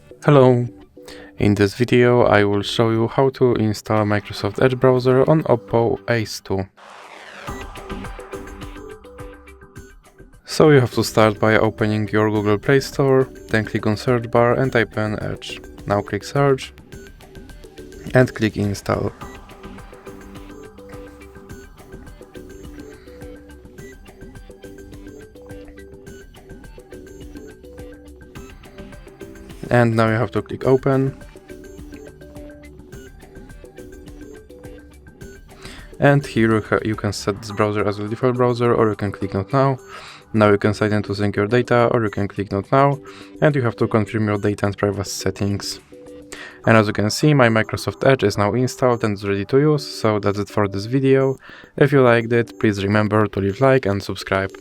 Hello! In this video I will show you how to install Microsoft Edge browser on Oppo Ace2. So you have to start by opening your Google Play Store, then click on search bar and type in Edge. Now click search and click install. And now you have to click open. And here you can set this browser as a default browser, or you can click not now. Now you can sign in to sync your data, or you can click not now, and you have to confirm your data and privacy settings. And as you can see, my Microsoft Edge is now installed and is ready to use, so that's it for this video. If you liked it, please remember to leave a like and subscribe.